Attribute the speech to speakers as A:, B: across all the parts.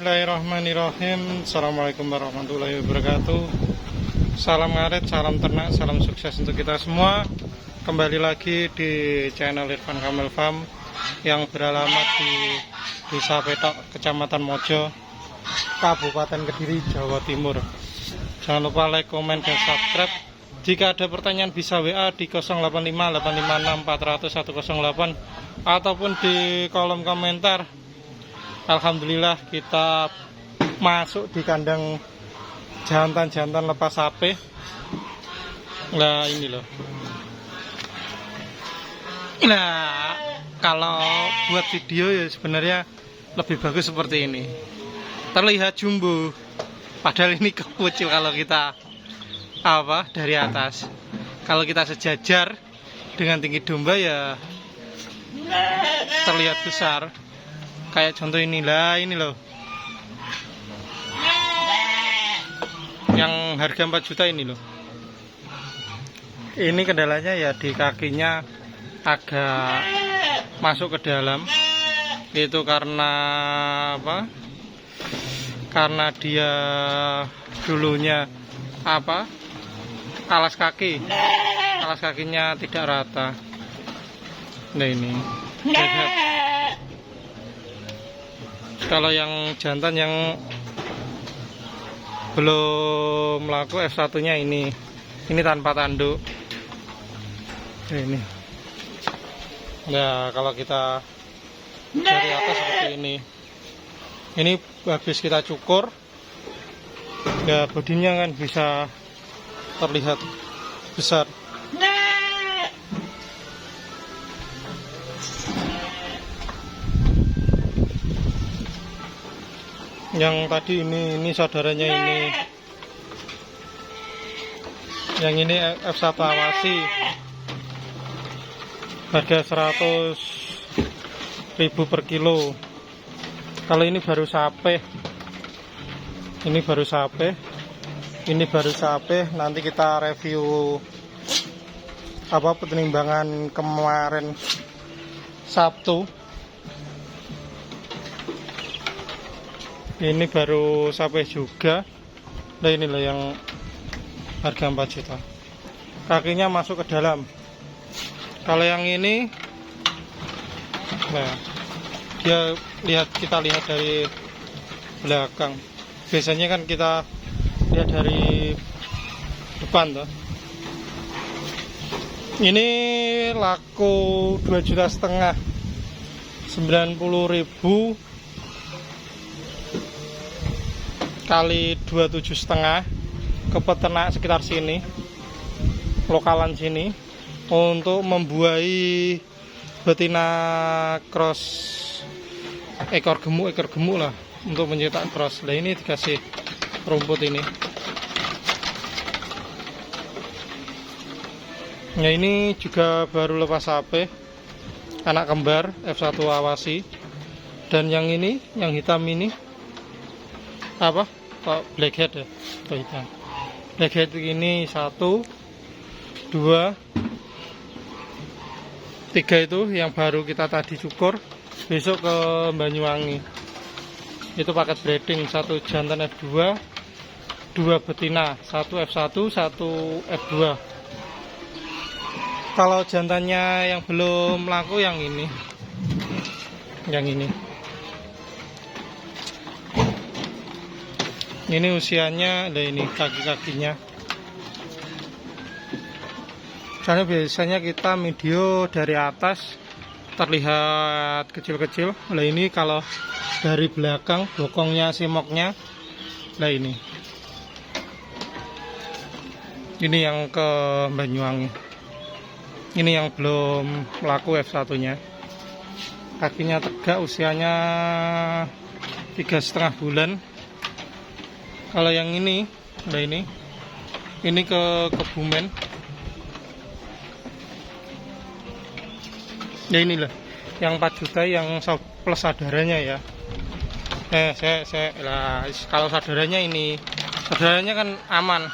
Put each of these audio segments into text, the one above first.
A: Bismillahirrahmanirrahim. Assalamualaikum warahmatullahi wabarakatuh. Salam ngaret, salam ternak, salam sukses untuk kita semua. Kembali lagi di channel Irfan Kamil Farm yang beralamat di Desa Petok, Kecamatan Mojo, Kabupaten Kediri, Jawa Timur. Jangan lupa like, komen, dan subscribe. Jika ada pertanyaan bisa WA di 085 856 400 108 ataupun di kolom komentar. Alhamdulillah kita masuk di kandang jantan-jantan lepas sapi. Nah ini loh. Nah kalau buat video ya sebenarnya lebih bagus seperti ini. Terlihat jumbo. Padahal ini kecil kalau kita dari atas. Kalau kita sejajar dengan tinggi domba ya terlihat besar. Kayak contoh inilah, ini loh. Yang harga 4 juta ini loh. Ini kendalanya ya di kakinya agak masuk ke dalam. Itu karena apa? Karena dia dulunya alas kakinya tidak rata. Nah ini lihat. Kalau yang jantan yang belum laku F1 nya ini tanpa tanduk. Ini nah kalau kita dari atas seperti ini habis kita cukur ya, bodinya kan bisa terlihat besar. Yang tadi ini saudaranya ini. Yang ini F1 awasi. Harga 100.000 per kilo. Kalau ini baru sape. Ini baru sape. Ini baru sape. Nanti kita review penimbangan kemarin Sabtu. Ini baru sapi juga. Nah ini loh yang harga 4 juta. Kakinya masuk ke dalam. Kalau yang ini, nah kita lihat dari belakang. Biasanya kan kita lihat dari depan toh. Ini laku 2,5 juta, 90.000 kali 27,5 ke peternak sekitar sini, lokalan sini, untuk membuahi betina cross ekor gemuk lah, untuk mencetak cross. Nah ini dikasih rumput ini. Nah ini juga baru lepas sapi, anak kembar F1 awasi. Dan yang ini, yang hitam ini blackhead ya, hitam. Blackhead ini 1, 2, 3 itu yang baru kita tadi cukur. Besok ke Banyuwangi. Itu paket breeding, 1 jantan F2, 2 betina, 1 F1, 1 F2. Kalau jantannya yang belum laku yang ini. Yang ini. Ini usianya, ada ini kaki-kakinya. Karena biasanya kita video dari atas terlihat kecil-kecil. Nah ini kalau dari belakang, bokongnya, simoknya. Nah ini yang ke Banyuwangi. Ini yang belum laku F1 nya. Kakinya tegak, usianya 3,5 bulan. Kalau yang ini, nah ini ke Kebumen. Ya inilah, yang 4 juta yang plus saudaranya ya. Kalau saudaranya ini, saudaranya kan aman,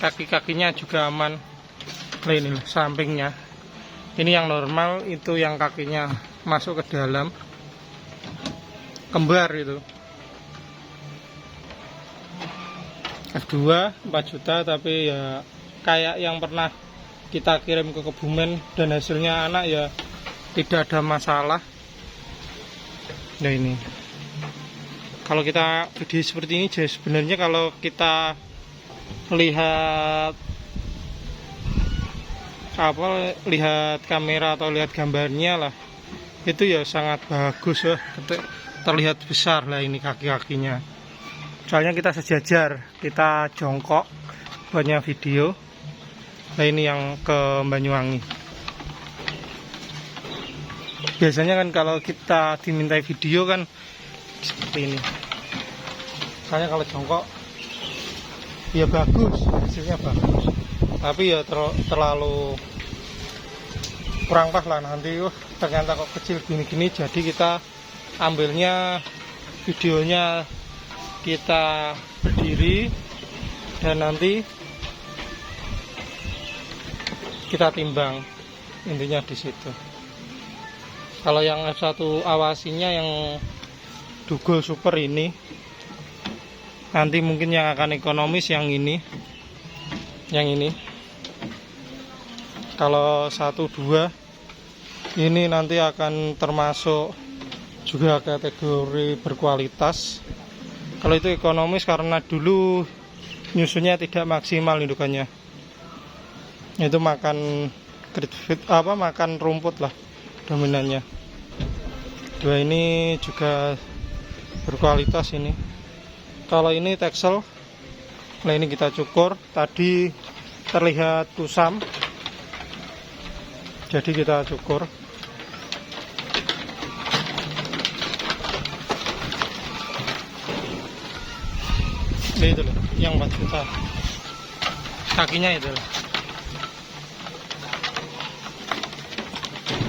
A: kaki-kakinya juga aman. Nah inilah sampingnya. Ini yang normal, itu yang kakinya masuk ke dalam. Kembar itu. F2 4 juta, tapi ya kayak yang pernah kita kirim ke Kebumen dan hasilnya anak, ya tidak ada masalah. Nah ini kalau kita video seperti ini, jadi sebenarnya kalau kita lihat lihat kamera atau lihat gambarnya lah, itu ya sangat bagus ya, terlihat besar lah ini kaki-kakinya. Soalnya kita sejajar, kita jongkok buatnya video. Nah ini yang ke Banyuwangi. Biasanya kan kalau kita dimintai video kan seperti ini. Soalnya kalau jongkok ya bagus, hasilnya bagus. Tapi ya terlalu kurang pas lah nanti. Ternyata kok kecil gini-gini, jadi kita ambilnya videonya kita berdiri dan nanti kita timbang, intinya di situ. Kalau yang F1 awasinya yang Dugol Super ini, nanti mungkin yang akan ekonomis yang ini. Kalau 1-2 ini nanti akan termasuk juga kategori berkualitas. Kalau itu ekonomis karena dulu nyusunya tidak maksimal indukannya. Itu makan makan rumput lah dominannya. Dua ini juga berkualitas ini. Kalau ini Texel, nah ini kita cukur, tadi terlihat kusam, jadi kita cukur. Nah, itu loh, yang 4 juta kakinya itu loh.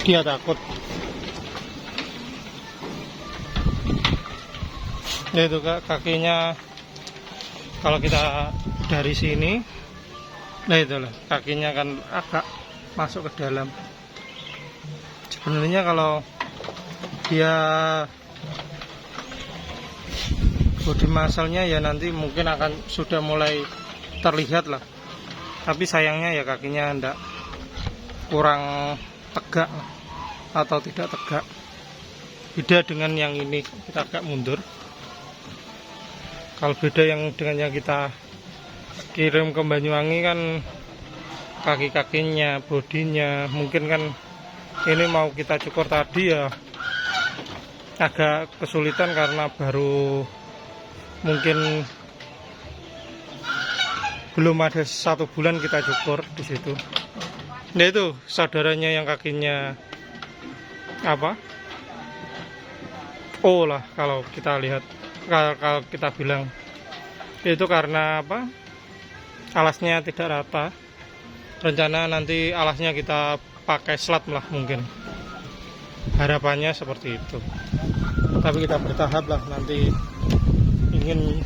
A: Dia takut. Ya itu kakinya, kalau kita dari sini, nah itu loh, kakinya kan agak masuk ke dalam. Sebenarnya kalau dia body muscle-nya ya nanti mungkin akan sudah mulai terlihat lah. Tapi sayangnya ya kakinya enggak, kurang tegak atau tidak tegak. Beda dengan yang ini, kita agak mundur. Kalau beda yang dengan yang kita kirim ke Banyuwangi kan kaki-kakinya, bodinya, mungkin kan ini mau kita cukur tadi ya agak kesulitan karena baru mungkin belum ada 1 bulan kita cukur di situ. Nah itu saudaranya yang kakinya O lah kalau kita lihat, kalau kita bilang itu karena alasnya tidak rata. Rencana nanti alasnya kita pakai slat lah mungkin, harapannya seperti itu. Tapi kita bertahap lah, nanti ingin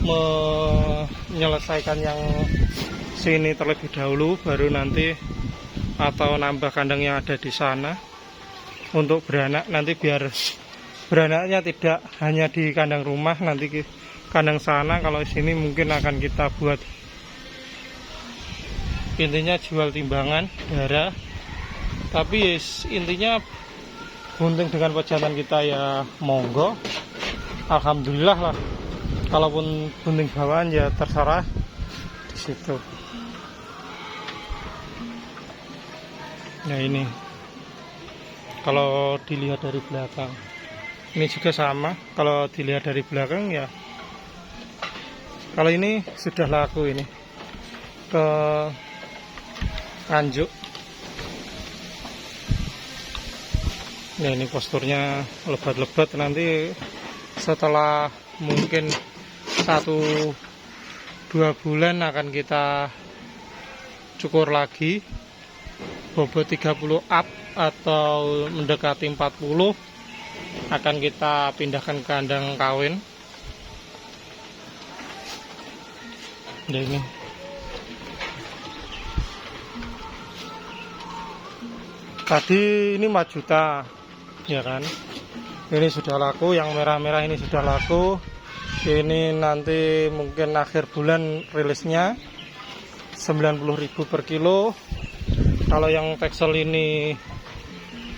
A: menyelesaikan yang sini terlebih dahulu, baru nanti atau nambah kandang yang ada di sana untuk beranak. Nanti biar beranaknya tidak hanya di kandang rumah, nanti kandang sana. Kalau sini mungkin akan kita buat, intinya jual timbangan darah. Tapi intinya bunting dengan pejantan kita ya monggo, alhamdulillah lah. Kalaupun bunting bawaan ya terserah di situ. Nah ini kalau dilihat dari belakang, ini juga sama. Kalau dilihat dari belakang ya, kalau ini sudah laku ini ke Nganjuk. Nah ini posturnya lebat-lebat, nanti setelah mungkin 1-2 bulan akan kita cukur lagi, bobot 30 up atau mendekati 40 akan kita pindahkan ke kandang kawin. Nah ini tadi ini 4 juta ya kan, ini sudah laku. Yang merah-merah ini sudah laku. Ini nanti mungkin akhir bulan rilisnya 90.000 per kilo. Kalau yang Texel ini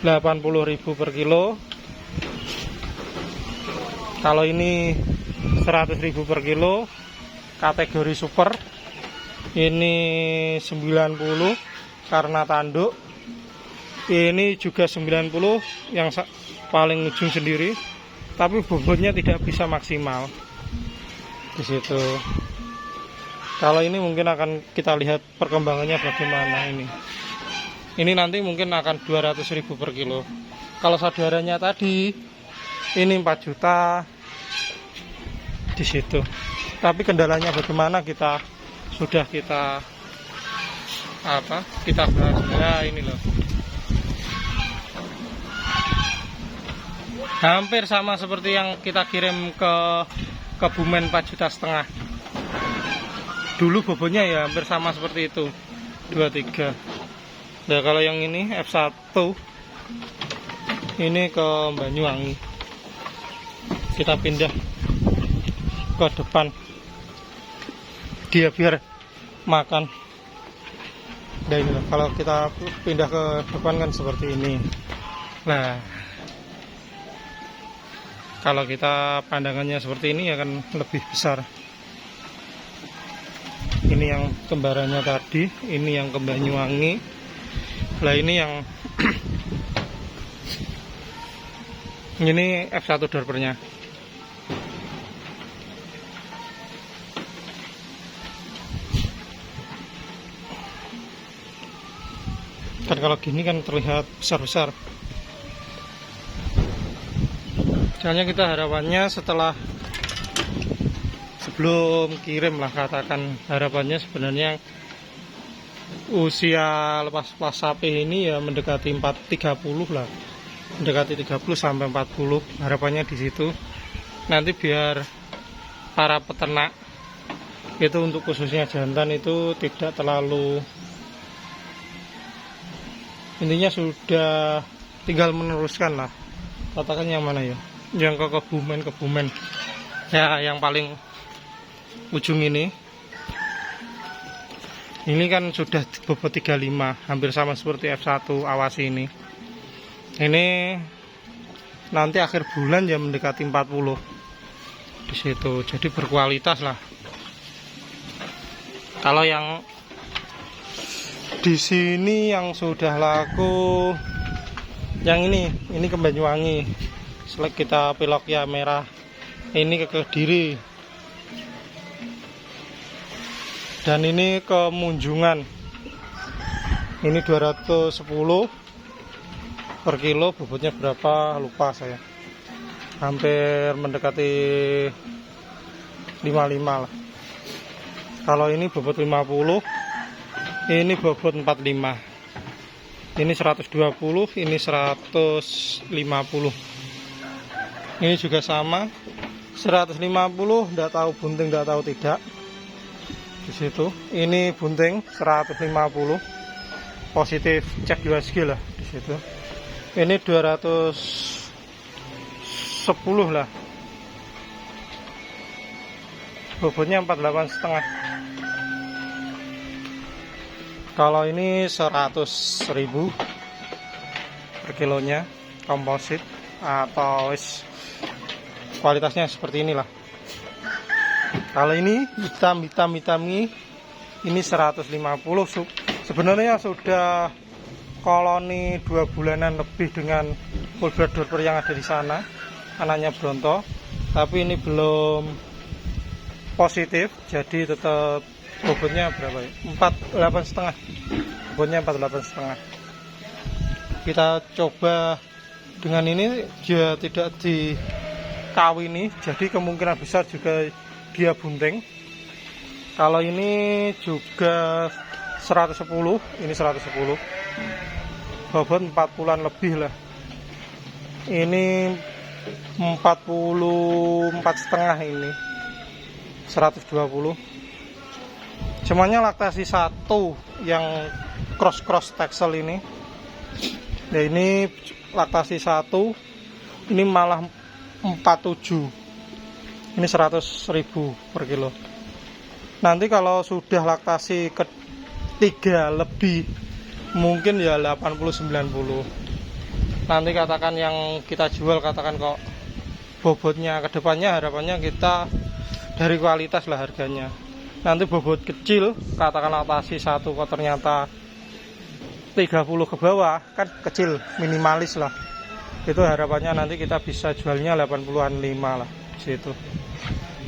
A: 80.000 per kilo. Kalau ini 100.000 per kilo. Kategori super ini 90 karena tanduk. Ini juga 90 yang paling ujung sendiri, tapi bobotnya tidak bisa maksimal di situ. Kalau ini mungkin akan kita lihat perkembangannya bagaimana ini. Ini nanti mungkin akan 200.000 per kilo. Kalau saudaranya tadi ini 4 juta di situ. Tapi kendalanya bagaimana kita bahas. Nah, ini loh. Hampir sama seperti yang kita kirim ke Kebumen 4,5 juta. Dulu bobotnya ya hampir sama seperti itu, 23. Nah, kalau yang ini F1 ini ke Banyuwangi. Kita pindah ke depan. Dia biar makan. Dan ini loh, kalau kita pindah ke depan kan seperti ini. Nah, kalau kita pandangannya seperti ini akan lebih besar. Ini yang kembarannya tadi, ini yang ke Banyuwangi. Nah, ini yang ini F1 dorpernya. Kan kalau gini kan terlihat besar-besar. Soalnya kita harapannya sebelum kirim lah, katakan harapannya sebenarnya usia lepas sapi ini ya mendekati 30 lah, mendekati 30 sampai 40. Harapannya di situ. Nanti biar para peternak itu untuk khususnya jantan itu tidak terlalu, intinya sudah tinggal meneruskan lah. Katakan yang mana ya? Yang ke Kebumen ya, yang paling ujung ini kan sudah bobot 35, hampir sama seperti F1 awas ini. Ini nanti akhir bulan ya mendekati 40 di situ, jadi berkualitas lah. Kalau yang di sini yang sudah laku yang ini ke Banyuwangi. Selek kita pilok ya merah. Ini ke Kediri. Dan ini ke Munjungan. Ini 210 per kilo, bobotnya berapa lupa saya. Hampir mendekati 55 lah. Kalau ini bobot 50, ini bobot 45. Ini 120, ini 150. Ini juga sama 150, enggak tahu bunting, enggak tahu tidak. Di situ. Ini bunting 150. Positif cek USG lah di situ. Ini 210 lah. Bobotnya 48,5. Kalau ini 100.000 per kilonya, komposit atau kualitasnya seperti inilah. Kalau ini hitam ini 150. Sebenarnya sudah koloni 2 bulanan lebih dengan full blood dorper yang ada di sana, anaknya Bronto, tapi ini belum positif, jadi tetap bobotnya berapa ya? 48,5. Bobotnya 48,5. Kita coba dengan ini dia tidak dikawini, jadi kemungkinan besar juga dia bunting. Kalau ini juga 110, ini 110. Bobot 40-an lebih lah. Ini 44,5 ini. 120. Semuanya laktasi 1 yang cross Texel ini. Nah, ini laktasi 1, ini malah 47. Ini 100.000 per kilo. Nanti kalau sudah laktasi ketiga lebih, mungkin ya 80-90. Nanti katakan yang kita jual, katakan kok bobotnya kedepannya harapannya kita dari kualitas lah harganya. Nanti bobot kecil, katakan laktasi 1 kok ternyata 30 ke bawah, kan kecil, minimalis lah. Itu harapannya nanti kita bisa jualnya 80-an 5 lah di situ.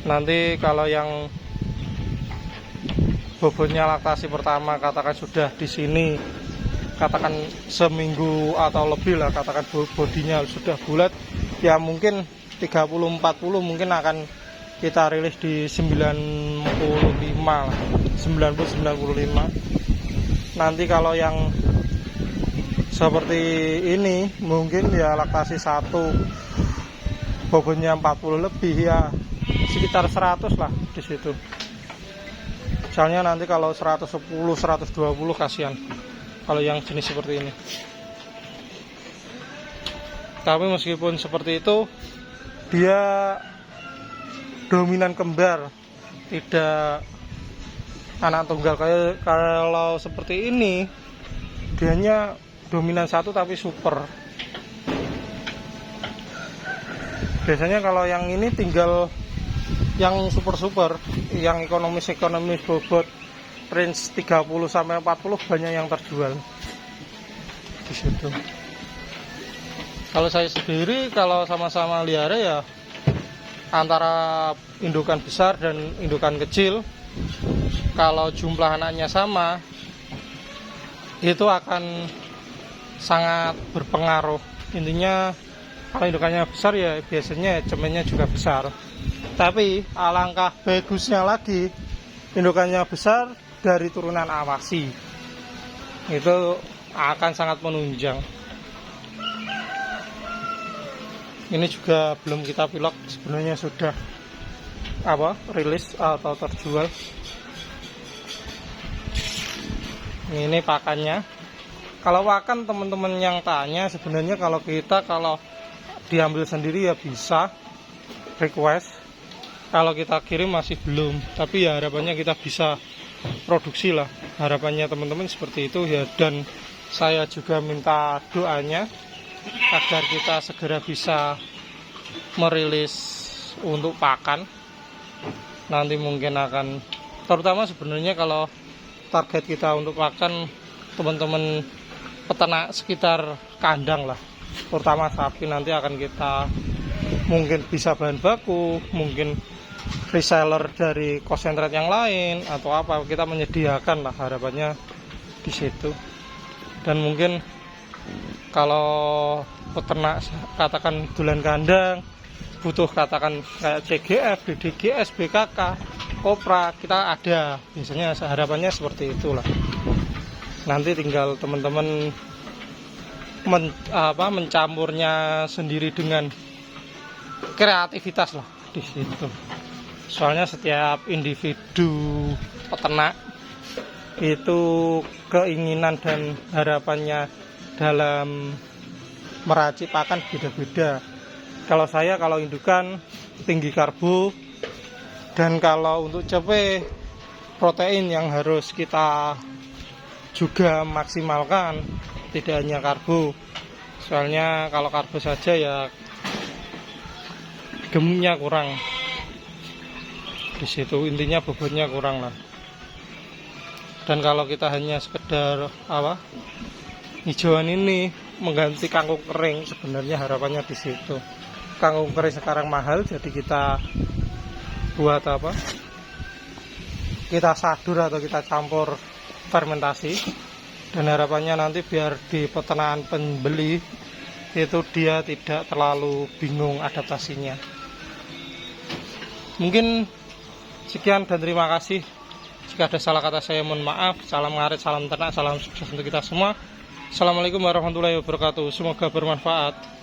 A: Nanti kalau yang bobotnya laktasi pertama katakan sudah di sini, katakan seminggu atau lebih lah, katakan bodinya sudah bulat, ya mungkin 30-40 mungkin akan kita rilis di 95 lah, 90-95. Nanti kalau yang seperti ini mungkin ya laktasi 1 bobotnya 40 lebih, ya sekitar 100 lah di situ. Misalnya nanti kalau 110-120 kasihan kalau yang jenis seperti ini. Tapi meskipun seperti itu, dia dominan kembar, tidak anak tunggal. Kalau seperti ini, dianya dominan 1 tapi super. Biasanya kalau yang ini tinggal yang super, yang ekonomis bobot range 30-40 banyak yang terjual di situ. Kalau saya sendiri, kalau sama-sama liara ya antara indukan besar dan indukan kecil, kalau jumlah anaknya sama itu akan sangat berpengaruh. Intinya kalau indukannya besar ya biasanya cemennya juga besar. Tapi alangkah bagusnya lagi, indukannya besar dari turunan awasi, itu akan sangat menunjang. Ini juga belum kita pilok, sebenarnya sudah rilis atau terjual. Ini pakannya. Kalau pakan teman-teman yang tanya, sebenarnya kalau diambil sendiri ya bisa request. Kalau kita kirim masih belum, tapi ya harapannya kita bisa produksi lah. Harapannya teman-teman seperti itu ya, dan saya juga minta doanya agar kita segera bisa merilis untuk pakan. Nanti mungkin akan, terutama sebenarnya kalau target kita untuk pakan teman-teman peternak sekitar kandang lah, terutama sapi, nanti akan kita mungkin bisa bahan baku, mungkin reseller dari konsentrat yang lain atau apa, kita menyediakan lah harapannya di situ. Dan mungkin kalau peternak katakan dolan kandang butuh katakan kayak CGF, DDGS, BKK, Kopra, kita ada, biasanya harapannya seperti itulah. Nanti tinggal teman-teman mencampurnya sendiri dengan kreativitas lah di situ. Soalnya setiap individu peternak itu keinginan dan harapannya dalam meracik pakan beda-beda. Kalau saya, kalau indukan tinggi karbo, dan kalau untuk CP protein yang harus kita juga maksimalkan, tidak hanya karbo. Soalnya kalau karbo saja ya gemuknya kurang di situ, intinya bobotnya kurang lah. Dan kalau kita hanya sekedar hijauan ini mengganti kangkung kering, sebenarnya harapannya di situ. Kangkung kering sekarang mahal, jadi kita buat kita sadur atau kita campur fermentasi, dan harapannya nanti biar di peternakan pembeli itu dia tidak terlalu bingung adaptasinya. Mungkin sekian dan terima kasih. Jika ada salah kata saya mohon maaf. Salam ngarit, salam ternak, salam sukses untuk kita semua. Assalamualaikum warahmatullahi wabarakatuh. Semoga bermanfaat.